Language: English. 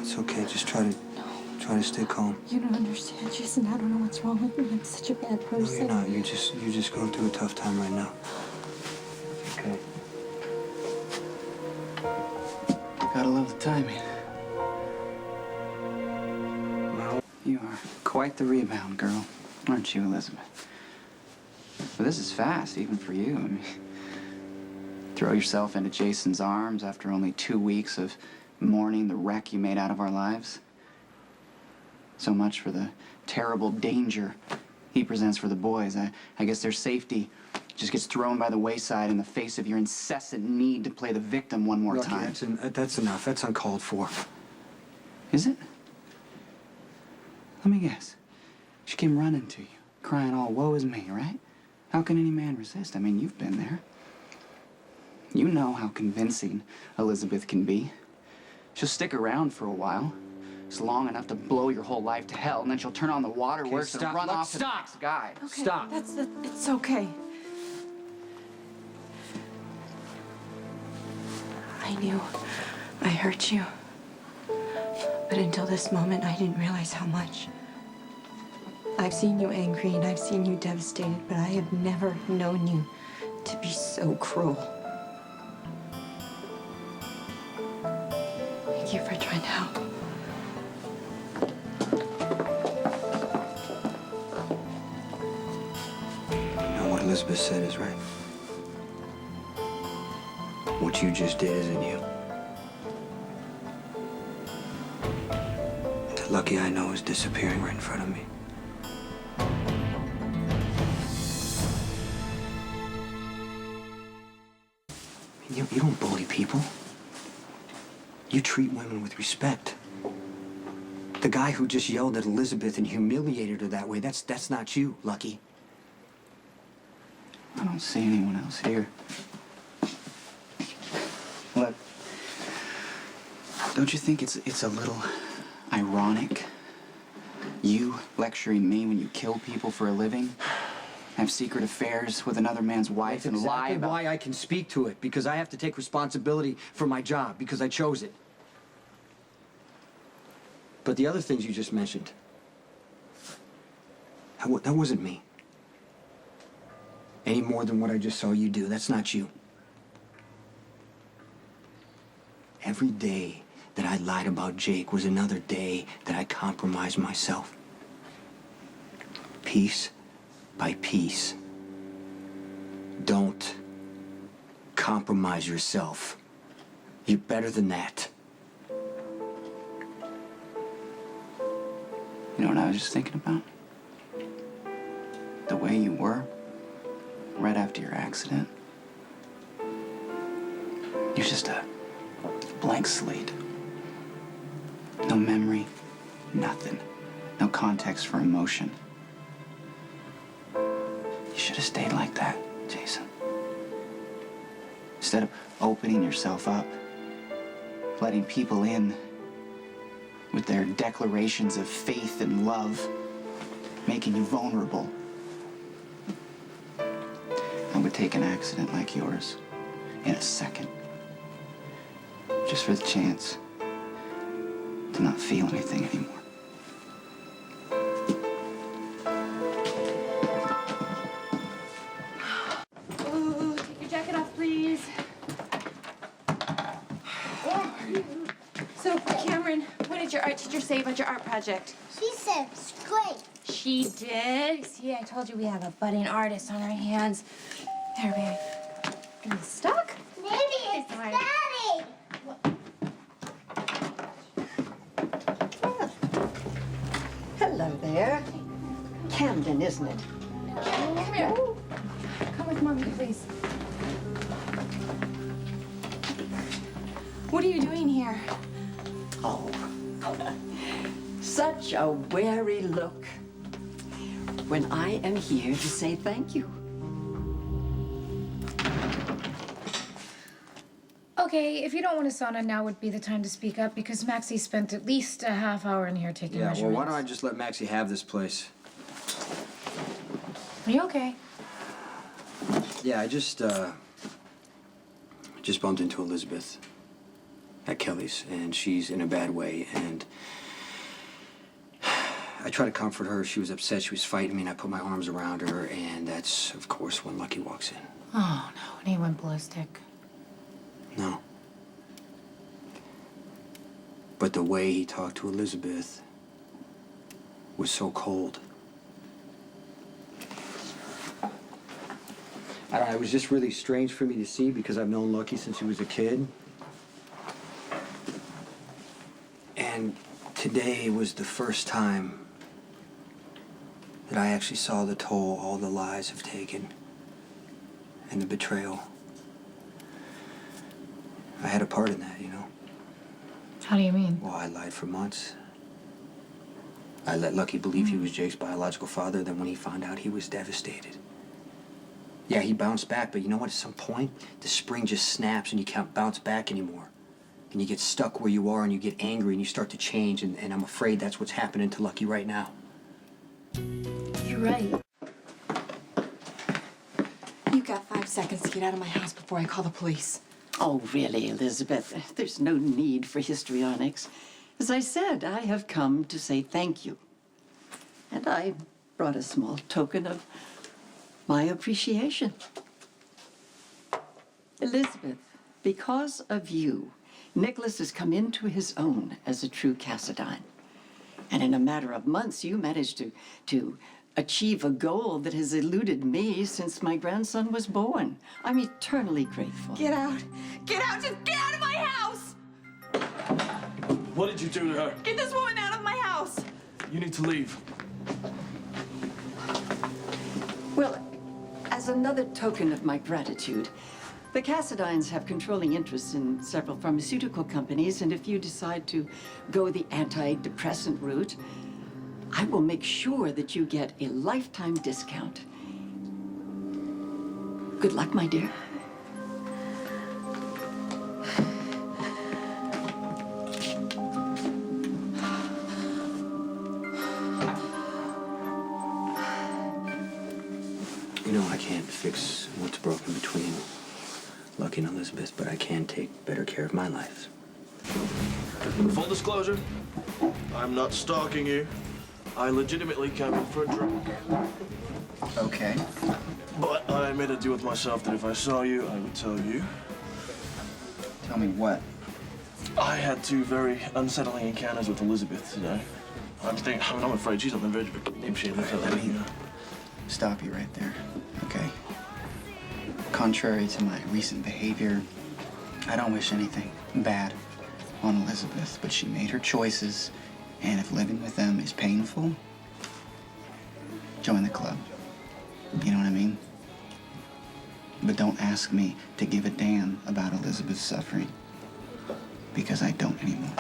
It's okay. Just try to stay calm. You don't understand, Jason. I don't know what's wrong with me. I'm such a bad person. No, you're not. You're just going through a tough time right now. Okay. Gotta love the timing. Well, You are quite the rebound, girl, aren't you, Elizabeth? But this is fast, even for you. I mean, throw yourself into Jason's arms after only 2 weeks of mourning the wreck you made out of our lives. So much for the terrible danger he presents for the boys. I guess their safety just gets thrown by the wayside in the face of your incessant need to play the victim one more Lucky, time. that's enough. That's uncalled for. Is it? Let me guess. She came running to you, crying all, woe is me, right? How can any man resist? I mean, you've been there. You know how convincing Elizabeth can be. She'll stick around for a while. It's long enough to blow your whole life to hell, and then she'll turn on the waterworks and run off to the next guy. Okay, Stop. It's okay. I knew I hurt you. But until this moment, I didn't realize how much. I've seen you angry and I've seen you devastated, but I have never known you to be so cruel. Thank you for trying to help. What Elizabeth said is right. What you just did isn't you. The Lucky I know is disappearing right in front of me. You don't bully people. You treat women with respect. The guy who just yelled at Elizabeth and humiliated her that way, that's not you, Lucky. I don't see anyone else here. Look, don't you think it's a little ironic? You lecturing me when you kill people for a living? Have secret affairs with another man's wife and lie about... why I can speak to it, because I have to take responsibility for my job, because I chose it. But the other things you just mentioned, that wasn't me. Any more than what I just saw you do. That's not you. Every day that I lied about Jake was another day that I compromised myself. Piece by piece. Don't compromise yourself. You're better than that. You know what I was just thinking about? The way you were right after your accident. You're just a blank slate. No memory, nothing. No context for emotion. You should have stayed like that, Jason. Instead of opening yourself up, letting people in with their declarations of faith and love, making you vulnerable. I would take an accident like yours in a second, just for the chance to not feel anything anymore. Ooh, take your jacket off, please. So, Cameron, what did your art teacher say about your art project? She said it's great. She did. See, I told you we have a budding artist on our hands. There, baby. Are you stuck? Maybe it's Sorry. Daddy. Hello there. Camden, isn't it? Come here. Come with Mommy, please. What are you doing here? Oh, such a wary look when I am here to say thank you. Okay, if you don't want a sauna, now would be the time to speak up because Maxie spent at least a half hour in here taking measurements. well, why don't I just let Maxie have this place? Are you okay? Yeah, I just bumped into Elizabeth. at Kelly's, and she's in a bad way, and I try to comfort her. She was upset. She was fighting me, and I put my arms around her, and that's, of course, when Lucky walks in. Oh, no, and he went ballistic. No. But the way he talked to Elizabeth was so cold. I don't know, it was just really strange for me to see because I've known Lucky since he was a kid. And today was the first time that I actually saw the toll all the lies have taken and the betrayal. I had a part in that, you know? How do you mean? Well, I lied for months. I let Lucky believe he was Jake's biological father, then when he found out, he was devastated. Yeah, he bounced back, but you know what? At some point, the spring just snaps and you can't bounce back anymore. And you get stuck where you are and you get angry and you start to change, and I'm afraid that's what's happening to Lucky right now. You're right. You got 5 seconds to get out of my house before I call the police. Oh, really, Elizabeth? There's no need for histrionics. As I said, I have come to say thank you. And I brought a small token of my appreciation. Elizabeth, because of you, Nikolas has come into his own as a true Cassadine. And in a matter of months, you managed to achieve a goal that has eluded me since my grandson was born. I'm eternally grateful. Get out! Get out! Just get out of my house! What did you do to her? Get this woman out of my house! You need to leave. Well, as another token of my gratitude, the Cassadines have controlling interests in several pharmaceutical companies, and if you decide to go the antidepressant route, I will make sure that you get a lifetime discount. Good luck, my dear. You know, I can't fix what's broken between Lucky and Elizabeth, but I can take better care of my life. Full disclosure, I'm not stalking you. I legitimately came in for a drink. Okay. But I made a deal with myself that if I saw you, I would tell you. Tell me what? I had 2 very unsettling encounters with Elizabeth today. I'm afraid she's on the verge of a dipshit. Let me stop you right there, okay? Contrary to my recent behavior, I don't wish anything bad on Elizabeth, but she made her choices, and if living with them is painful, join the club. You know what I mean? But don't ask me to give a damn about Elizabeth's suffering, because I don't anymore.